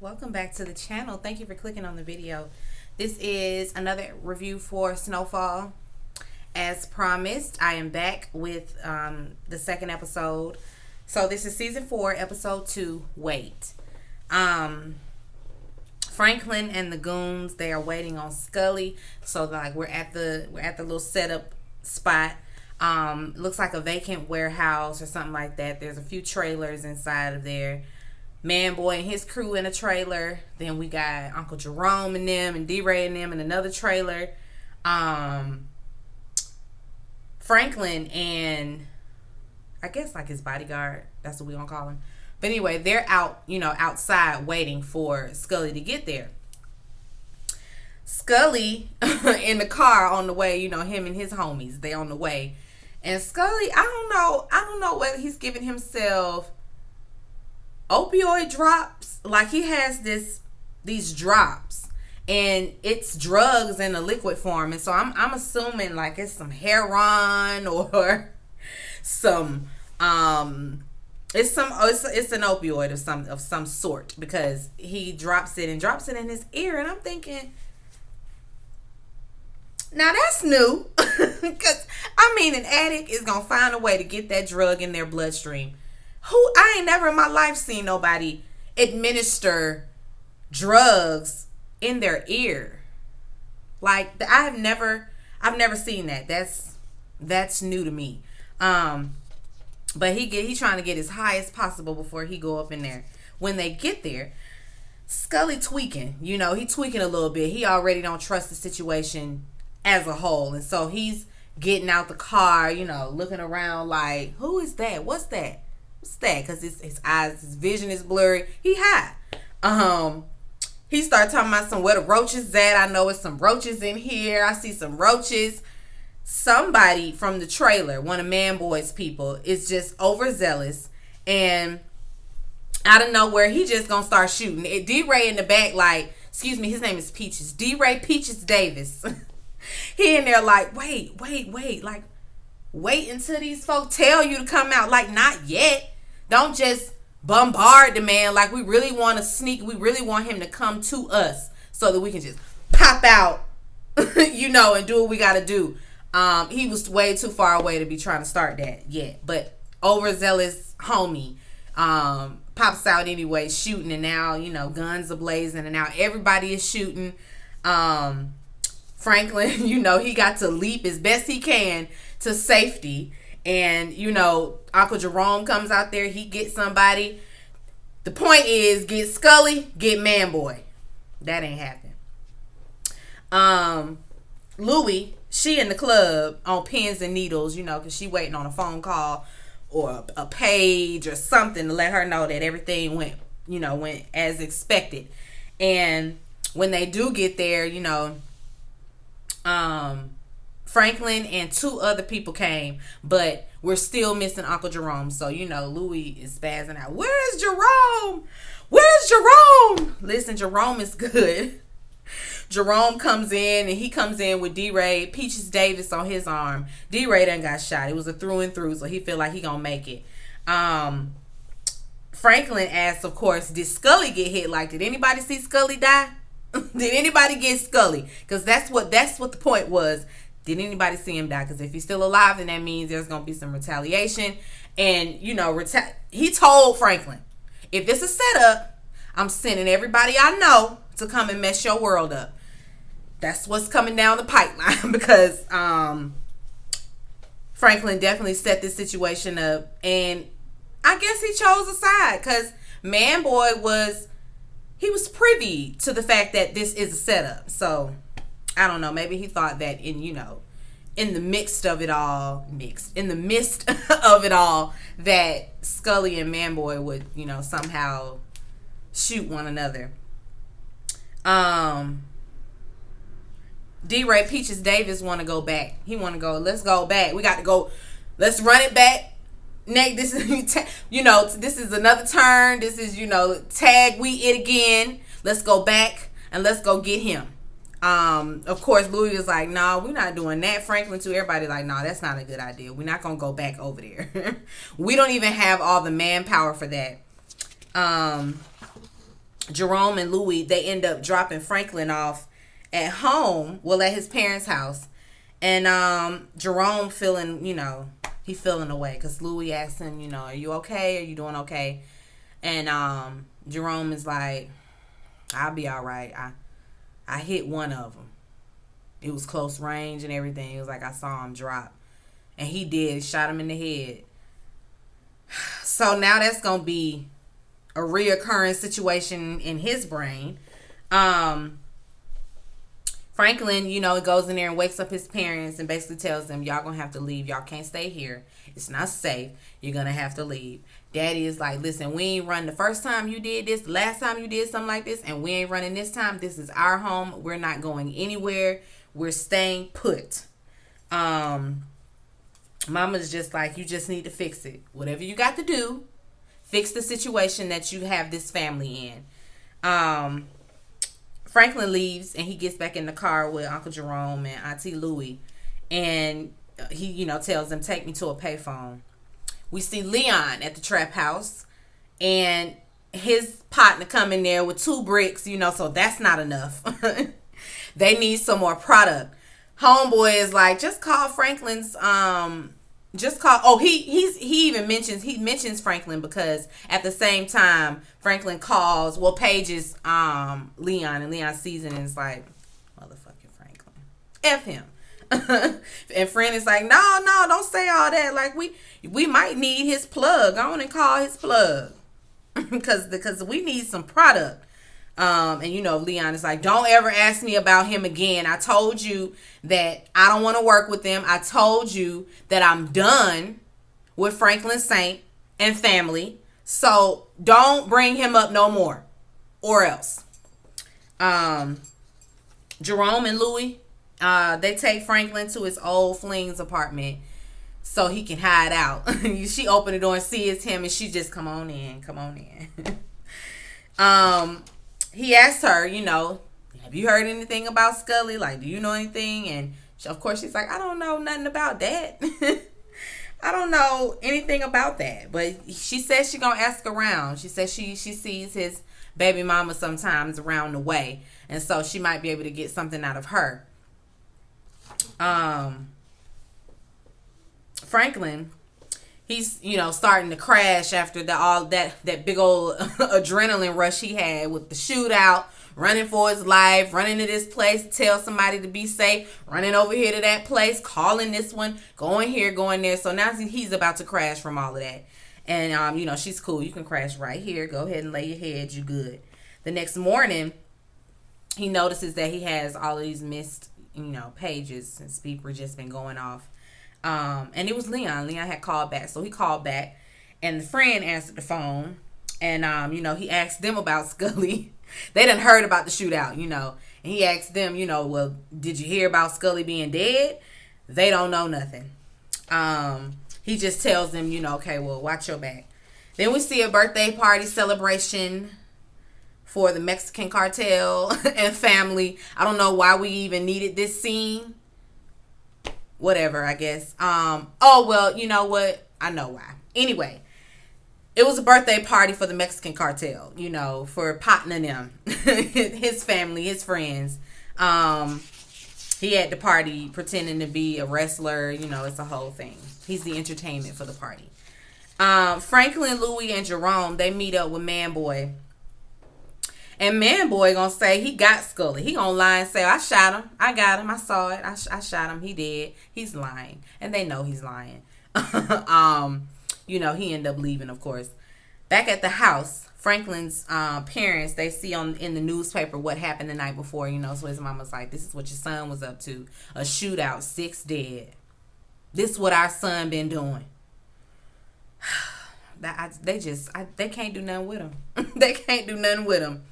Welcome back to the channel. Thank you for clicking on the video. This is another review for Snowfall. As promised, I am back with the second episode. So this is season 4, episode 2, Wait. Franklin and the goons, they are waiting on Skully. So like we're at the little setup spot. Looks like a vacant warehouse or something like that. There's a few trailers inside of there. Manboy and his crew in a trailer. Then we got Uncle Jerome and them and D-Ray and them in another trailer. Franklin and I guess like his bodyguard. That's what we gonna call him. But anyway, they're out, outside waiting for Skully to get there. Skully in the car on the way, him and his homies, they on the way. And Skully, I don't know whether he's giving himself opioid drops. Like he has these drops and it's drugs in a liquid form. And so I'm assuming like it's some heroin or some it's an opioid of some sort, because he drops it in his ear, and I'm thinking, now that's new. Because an addict is gonna find a way to get that drug in their bloodstream. I ain't never in my life seen nobody administer drugs in their ear. Like I've never seen that. That's new to me. But he's trying to get as high as possible before he go up in there. When they get there, Skully tweaking. He tweaking a little bit. He already don't trust the situation as a whole, and so he's getting out the car. Looking around like, who is that? What's that? Because his eyes, his vision is blurry. He high. He started talking about where the roaches at. I know it's some roaches in here. I see some roaches. Somebody from the trailer, one of Manboy's people, is just overzealous, and out of nowhere he just gonna start shooting. D-Ray in the back, like, excuse me, his name is Peaches. D-Ray Peaches Davis. He in there like, wait, like, wait until these folks tell you to come out. Like, not yet. Don't just bombard the man. Like, we really want to sneak. We really want him to come to us so that we can just pop out, and do what we got to do. He was way too far away to be trying to start that yet. But overzealous homie pops out anyway, shooting, and now, guns are blazing, and now everybody is shooting. Franklin, he got to leap as best he can to safety. And, Uncle Jerome comes out there. He gets somebody. The point is, get Skully, get Manboy. That ain't happening. Louie, she in the club on pins and needles, because she waiting on a phone call or a page or something to let her know that everything went as expected. And when they do get there, Franklin and 2 other people came, but we're still missing Uncle Jerome. So, Louie is spazzing out. Where's Jerome? Listen, Jerome is good. Jerome comes in, and he comes in with D-Ray, Peaches Davis on his arm. D-Ray done got shot. It was a through and through, so he feel like he gonna make it. Franklin asks, of course, did Skully get hit? Like, did anybody see Skully die? Did anybody get Skully? Because that's what the point was. Did anybody see him die? Because if he's still alive, then that means there's gonna be some retaliation. And he told Franklin, if it's a setup, I'm sending everybody I know to come and mess your world up. That's what's coming down the pipeline. Because Franklin definitely set this situation up, and I guess he chose a side because Manboy was privy to the fact that this is a setup. So I don't know. Maybe he thought that in the midst of it all, that Skully and Manboy would somehow shoot one another. D-Ray Peaches Davis want to go back. He want to go. Let's go back. We got to go. Let's run it back. Next, this is this is another turn. This is tag we it again. Let's go back and let's go get him. Of course, Louis was like, "No, we're not doing that." Franklin too. Everybody like, "No, that's not a good idea. We're not gonna go back over there. We don't even have all the manpower for that." Jerome and Louis, they end up dropping Franklin off at home, well, at his parents' house. And Jerome feeling, he feeling away because Louis asked him, are you okay? Are you doing okay? And Jerome is like, I'll be all right. I hit one of them. It was close range and everything. It was like I saw him drop. And he did. Shot him in the head. So now that's going to be a reoccurring situation in his brain. Franklin, goes in there and wakes up his parents and basically tells them, y'all going to have to leave. Y'all can't stay here. It's not safe. You're going to have to leave. Daddy is like, listen, we ain't run the first time you did this, the last time you did something like this, and we ain't running this time. This is our home. We're not going anywhere. We're staying put. Mama's just like, you just need to fix it. Whatever you got to do, fix the situation that you have this family in. Franklin leaves and he gets back in the car with Uncle Jerome and Auntie Louie. And he, tells them, take me to a payphone. We see Leon at the trap house. And his partner come in there with 2 bricks, so that's not enough. They need some more product. Homeboy is like, just call Franklin's, he even mentions Franklin because at the same time Franklin calls, pages Leon, and Leon sees it and is like, motherfucking Franklin, F him. And friend is like, no, don't say all that. Like we might need his plug. Go on and call his plug. because we need some product. And Leon is like, don't ever ask me about him again. I told you that I don't want to work with them. I told you that I'm done with Franklin Saint and family. So don't bring him up no more or else. Jerome and Louie, they take Franklin to his old fling's apartment so he can hide out. She opened the door and sees him and she just, come on in. He asked her, have you heard anything about Skully? Like, do you know anything? And of course she's like, I don't know nothing about that. I don't know anything about that. But she says she's going to ask around. She says she sees his baby mama sometimes around the way. And so she might be able to get something out of her. Franklin, he's, starting to crash after all that big old adrenaline rush he had with the shootout, running for his life, running to this place, tell somebody to be safe, running over here to that place, calling this one, going here, going there. So now he's about to crash from all of that. And, she's cool. You can crash right here. Go ahead and lay your head. You good. The next morning, he notices that he has all of these missed, pages since people just been going off. And it was Leon. Leon had called back. So he called back and the friend answered the phone. And, he asked them about Skully. They done heard about the shootout, And he asked them, well, did you hear about Skully being dead? They don't know nothing. He just tells them, okay, well, watch your back. Then we see a birthday party celebration for the Mexican cartel and family. I don't know why we even needed this scene. Whatever, I guess. Well, you know what? I know why. Anyway, it was a birthday party for the Mexican cartel, for Patton and them. His family, his friends. He had the party pretending to be a wrestler. It's a whole thing. He's the entertainment for the party. Franklin, Louie, and Jerome, they meet up with Manboy. And Manboy gonna say he got Skully. He gonna lie and say, I shot him. I got him. I saw it. I shot him. He did. He's lying. And they know he's lying. He ended up leaving, of course. Back at the house, Franklin's parents, they see in the newspaper what happened the night before, So his mama's like, this is what your son was up to. A shootout, 6 dead. This is what our son been doing. They can't do nothing with him. They can't do nothing with him.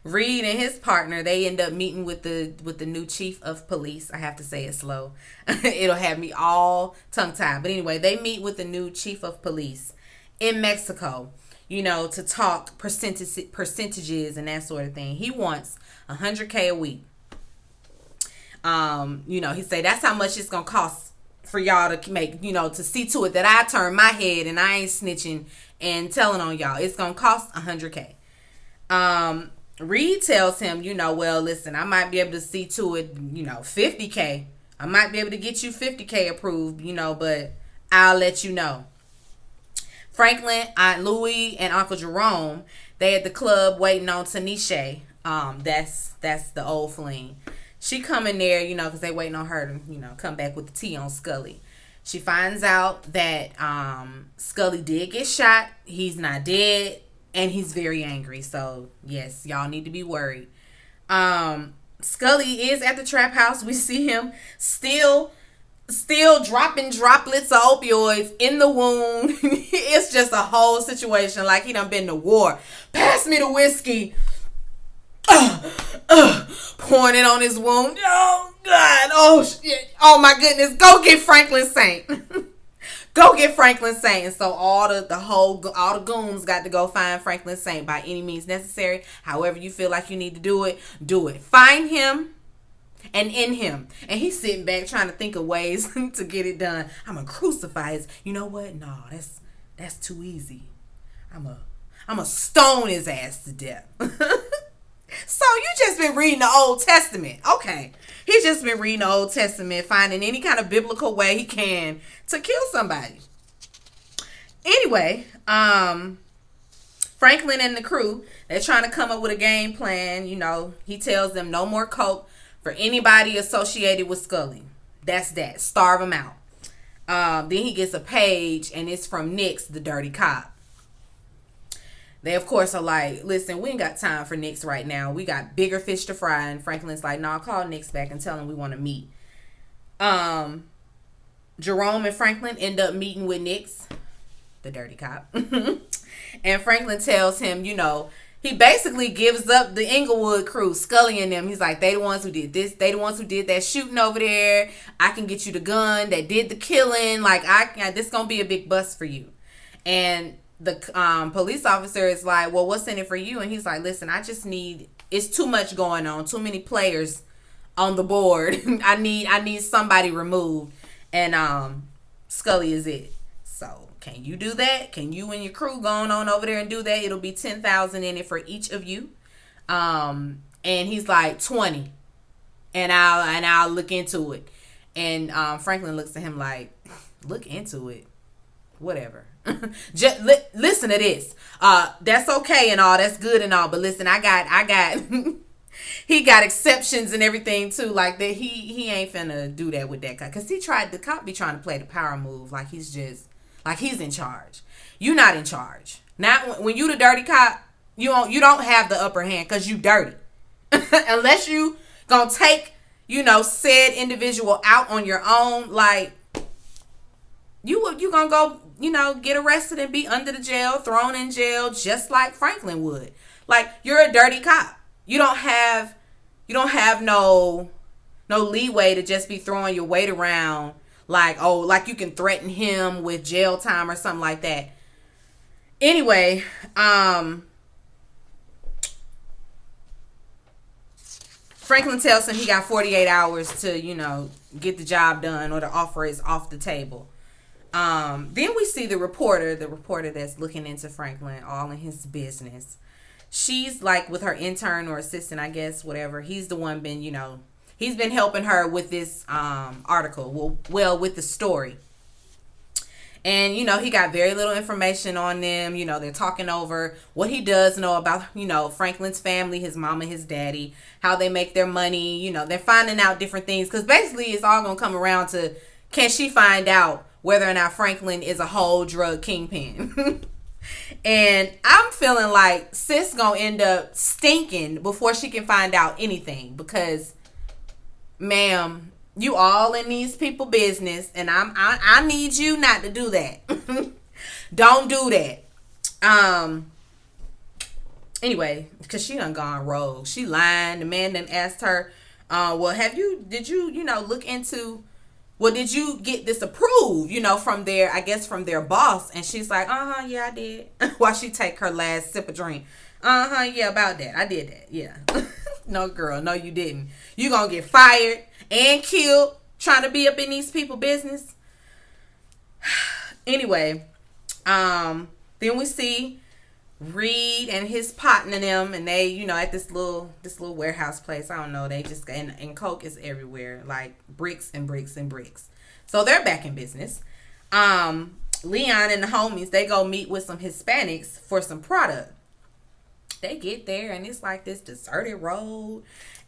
Reid and his partner, they end up meeting with the new chief of police. I have to say it slow. It'll have me all tongue-tied. But anyway, they meet with the new chief of police in Mexico, to talk percentages and that sort of thing. He wants $100K a week. He say that's how much it's going to cost for y'all to make, to see to it that I turn my head and I ain't snitching and telling on y'all. It's going to cost $100K. Reid tells him, well, listen, I might be able to see to it, 50K. I might be able to get you 50K approved, but I'll let you know. Franklin, Aunt Louie, and Uncle Jerome, they at the club waiting on Tanisha. That's the old fling. She come in there, because they waiting on her to, come back with the tea on Skully. She finds out that Skully did get shot. He's not dead, and he's very angry. So, yes, y'all need to be worried. Skully is at the trap house. We see him still dropping droplets of opioids in the wound. It's just a whole situation like he done been to war. Pass me the whiskey. Pouring it on his wound. Oh God. Oh shit. Oh my goodness. Go get Franklin Saint. Go get Franklin Saint. And so all the goons got to go find Franklin Saint by any means necessary. However you feel like you need to do it, do it. Find him and in him. And he's sitting back trying to think of ways to get it done. I'm gonna crucify his. You know what? No, that's too easy. I'm a stone his ass to death. So you just been reading the Old Testament. Okay. He's just been reading the Old Testament, finding any kind of biblical way he can to kill somebody. Anyway, Franklin and the crew, they're trying to come up with a game plan. He tells them no more coke for anybody associated with Skully. That's that. Starve them out. Then he gets a page, and it's from Nix, the dirty cop. They, of course, are like, listen, we ain't got time for Nix right now. We got bigger fish to fry. And Franklin's like, no, call Nix back and tell him we want to meet. Jerome and Franklin end up meeting with Nix, the dirty cop. And Franklin tells him, he basically gives up the Inglewood crew, Skully and them. He's like, they the ones who did this. They the ones who did that shooting over there. I can get you the gun that did the killing. Like, this going to be a big bust for you. And the police officer is like, well, what's in it for you? And he's like, listen, it's too much going on. Too many players on the board. I need somebody removed. And Skully is it. So can you do that? Can you and your crew going on over there and do that? It'll be 10,000 in it for each of you. And he's like 20. And I'll look into it. And Franklin looks at him like, look into it. Whatever. Just listen to this. That's okay and all. That's good and all. But listen, I got he got exceptions and everything too. Like that, he ain't finna do that with that guy. Cause the cop be trying to play the power move. Like he's in charge. You not in charge. Not when you the dirty cop. You don't have the upper hand cause you dirty. Unless you gonna take said individual out on your own. Like you gonna go. Get arrested and be under the jail, thrown in jail, just like Franklin would. Like, you're a dirty cop. You don't have no leeway to just be throwing your weight around like you can threaten him with jail time or something like that. Anyway, Franklin tells him he got 48 hours to, get the job done or the offer is off the table. Then we see the reporter that's looking into Franklin, all in his business. She's like with her intern or assistant, I guess, whatever. He's the one he's been helping her with this article. Well, with the story. And, he got very little information on them. They're talking over what he does know about, Franklin's family, his mama, his daddy, how they make their money. They're finding out different things. Because basically it's all going to come around to, can she find out whether or not Franklin is a whole drug kingpin? And I'm feeling like sis gonna end up stinking before she can find out anything. Because, ma'am, you all in these people business, and I need you not to do that. Don't do that. Anyway, because she done gone rogue. She lying. The man done asked her, well, did you look into, well, did you get this approved, from their boss? And she's like, yeah, I did. While she take her last sip of drink. Yeah, about that. I did that. Yeah. No, girl. No, you didn't. You gonna get fired and killed trying to be up in these people business. Anyway, then we see Reid and his partner and them, and they, at this little warehouse place. I don't know. They just and coke is everywhere, like bricks and bricks and bricks. So they're back in business. Leon and the homies, they go meet with some Hispanics for some product. They get there and it's like this deserted road,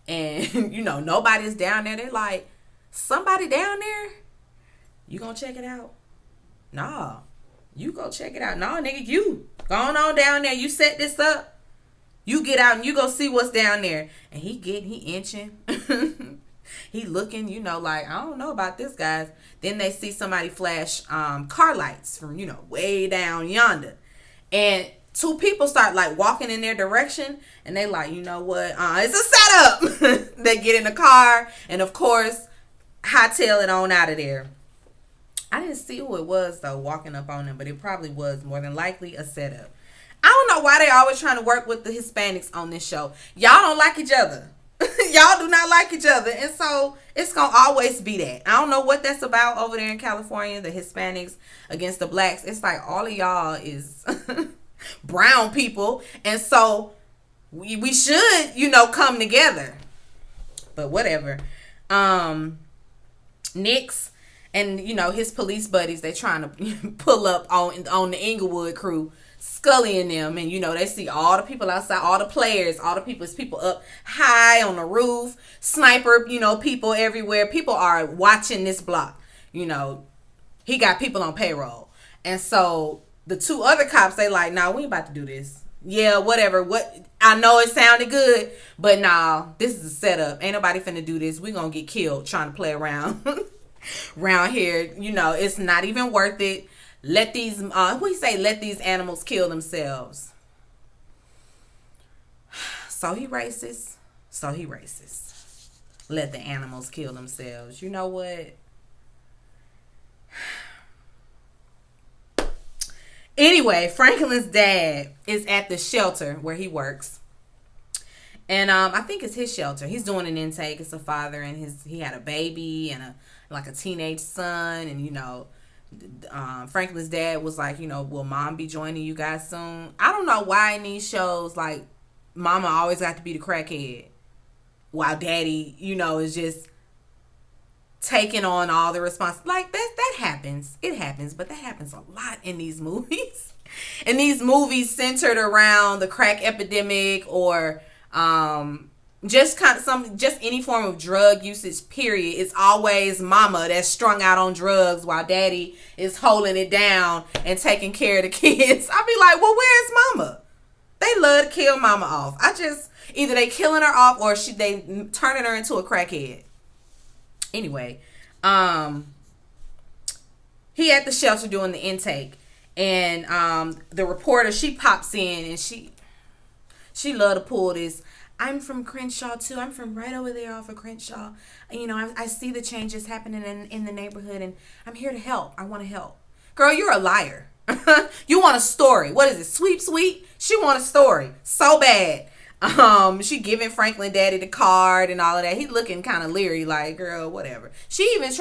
and nobody's down there. They're like, somebody down there? You gonna check it out? Nah. You go check it out. No, nigga, you going on down there. You set this up. You get out and you go see what's down there. And he inching. He looking, like, I don't know about this, guys. Then they see somebody flash car lights from, way down yonder. And two people start, like, walking in their direction. And they like, you know what? It's a setup. They get in the car. And, of course, hightail it on out of there. I didn't see who it was, though, walking up on them, but it probably was more than likely a setup. I don't know why they always trying to work with the Hispanics on this show. Y'all don't like each other. Y'all do not like each other, and so it's going to always be that. I don't know what that's about over there in California, the Hispanics against the blacks. It's like all of y'all is brown people, and so we should, come together. But whatever. Nick's and, his police buddies, they trying to pull up on the Inglewood crew, Skully and them. And, they see all the people outside, all the players, all the people up high on the roof, sniper, people everywhere. People are watching this block. He got people on payroll. And so the two other cops, they like, nah, we ain't about to do this. Yeah, whatever. I know it sounded good, but nah, this is a setup. Ain't nobody finna do this. We gonna get killed trying to play around. Around here, it's not even worth it. Let these let these animals kill themselves. So he racist. Let the animals kill themselves. You know what? Anyway, Franklin's dad is at the shelter where he works. And I think it's his shelter. He's doing an intake. It's a father, and he had a baby and a teenage son. And Franklin's dad was like, will mom be joining you guys soon? I don't know why in these shows, like, mama always got to be the crackhead, while daddy, is just taking on all the responsibility. Like, that happens. It happens, but that happens a lot in these movies. And these movies centered around the crack epidemic or just any form of drug usage, period. It's always mama that's strung out on drugs while daddy is holding it down and taking care of the kids. I'll be like, well, where's mama? They love to kill mama off. Either they killing her off or they turning her into a crackhead. Anyway, he at the shelter doing the intake, and the reporter, she pops in and she love to pull this. I'm from Crenshaw too. I'm from right over there off of Crenshaw. I see the changes happening in the neighborhood, and I'm here to help. I want to help. Girl, you're a liar. You want a story. What is it? Sweet? She want a story so bad. She giving Franklin daddy the card and all of that. He looking kind of leery, like, girl, whatever. She even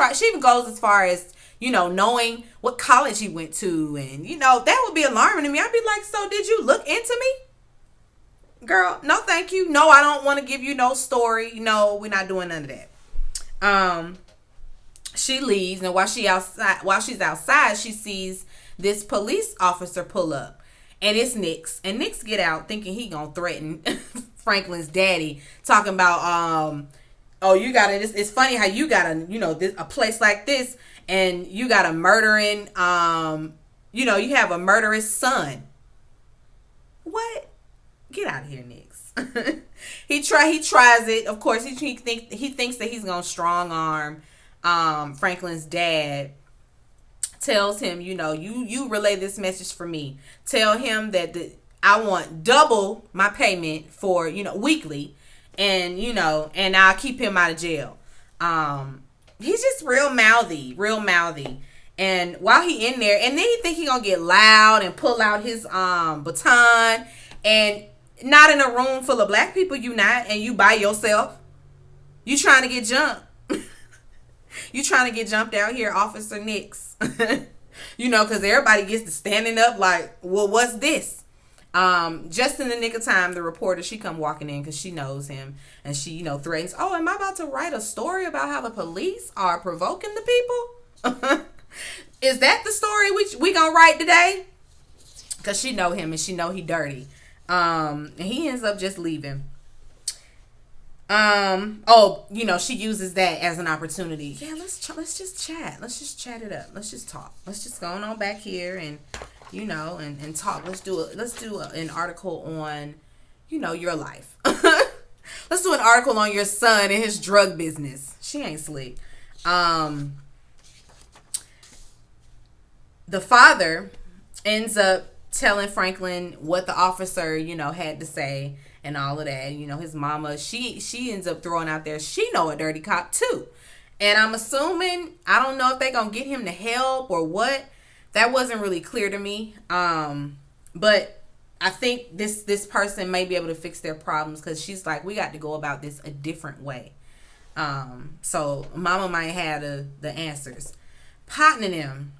goes as far as, knowing what college he went to, and that would be alarming to me. I'd be like, so did you look into me? Girl, no thank you. No, I don't want to give you no story. No, we're not doing none of that. She leaves, and while she's outside, she sees this police officer pull up. And it's Nick's. And Nick's get out thinking he gonna threaten Franklin's daddy, talking about, you gotta, it's funny how you gotta, a place like this, and you got a murdering, you have a murderous son. What? Get out of here, Nick's. He tries it. Of course, he thinks that he's gonna strong arm Franklin's dad. Tells him, you relay this message for me. Tell him that I want double my payment for, weekly, and and I'll keep him out of jail. He's just real mouthy. And while he in there, and then he think he gonna get loud and pull out his baton, and not in a room full of black people. You not, and you by yourself. You trying to get jumped. You trying to get jumped out here, Officer Nick's. Because everybody gets to standing up like, well, what's this? Just in the nick of time, the reporter, she come walking in because she knows him, and she, threatens, oh, am I about to write a story about how the police are provoking the people? Is that the story we gonna write today? Because she know him, and she know he dirty. And he ends up just leaving. She uses that as an opportunity. Yeah, let's just chat. Let's just chat it up. Let's just talk. Let's just go on back here and and talk. Let's do an article on, your life. Let's do an article on your son and his drug business. She ain't slick. The father ends up telling Franklin what the officer, had to say and all of that. His mama, she ends up throwing out there, she know a dirty cop too. And I'm assuming, I don't know if they gonna get him to help or what. That wasn't really clear to me. But I think this person may be able to fix their problems, because she's like, we got to go about this a different way. So mama might have the answers. Potting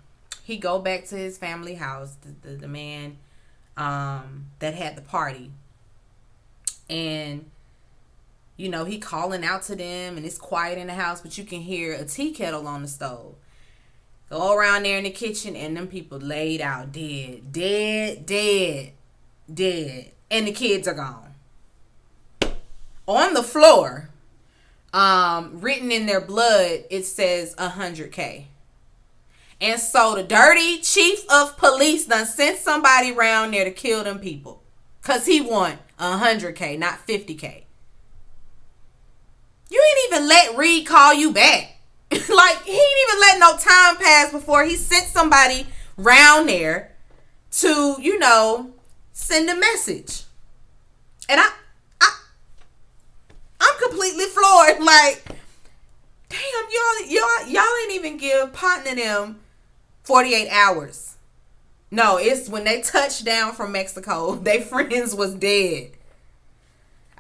he go back to his family house, the man that had the party. And, he calling out to them, and it's quiet in the house, but you can hear a tea kettle on the stove. Go around there in the kitchen, and them people laid out dead. And the kids are gone. On the floor, written in their blood, it says 100K. And so the dirty chief of police done sent somebody around there to kill them people. Because he want 100K, not 50K. You ain't even let Reid call you back. Like, he ain't even let no time pass before he sent somebody round there to, send a message. And I'm completely floored. Like, damn, y'all ain't even give Potton and them 48 hours. No, it's when they touched down from Mexico, they friends was dead.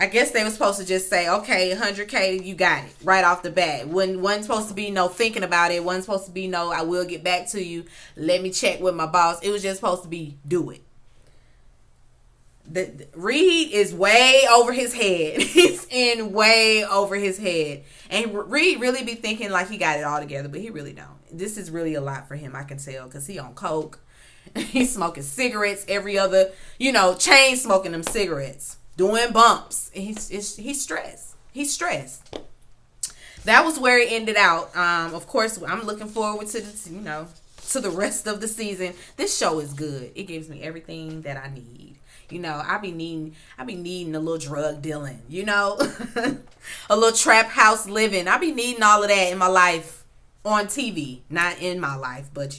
I guess they were supposed to just say, okay, 100K, you got it, right off the bat. Wasn't supposed to be no thinking about it. Wasn't supposed to be no, I will get back to you. Let me check with my boss. It was just supposed to be, do it. Reid is way over his head. He's in way over his head. And Reid really be thinking like he got it all together, but he really don't. This is really a lot for him, I can tell, because he on coke. He's smoking cigarettes every other, chain smoking them cigarettes. Doing bumps. He's stressed. He's stressed. That was where it ended out. Of course, I'm looking forward to the rest of the season. This show is good. It gives me everything that I need. I be needing a little drug dealing. A little trap house living. I be needing all of that in my life on TV, not in my life, but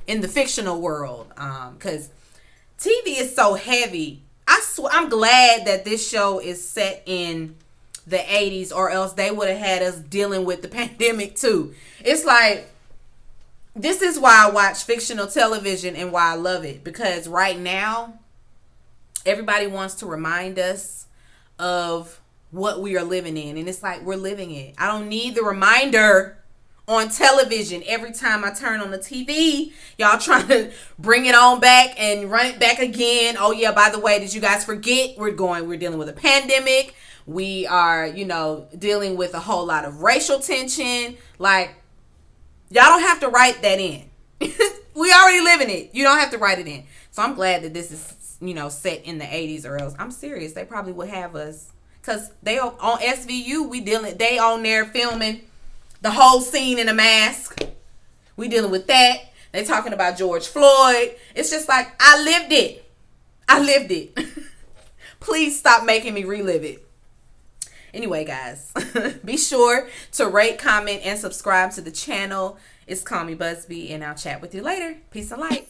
in the fictional world. Because TV is so heavy. I'm glad that this show is set in the 80s, or else they would have had us dealing with the pandemic too. It's like, this is why I watch fictional television and why I love it. Because right now, everybody wants to remind us of what we are living in. And it's like, we're living it. I don't need the reminder on television every time I turn on the TV. Y'all trying to bring it on back and run it back again. Oh yeah, by the way, did you guys forget we're dealing with a pandemic? We are, dealing with a whole lot of racial tension. Like, y'all don't have to write that in. We already living it. You don't have to write it in. So I'm glad that this is, set in the 80s, or else, I'm serious, they probably would have us, because they on SVU, they on there filming the whole scene in a mask. We dealing with that. They talking about George Floyd. It's just like, I lived it. Please stop making me relive it. Anyway, guys, be sure to rate, comment, and subscribe to the channel. It's Call Me Busby, and I'll chat with you later. Peace and light.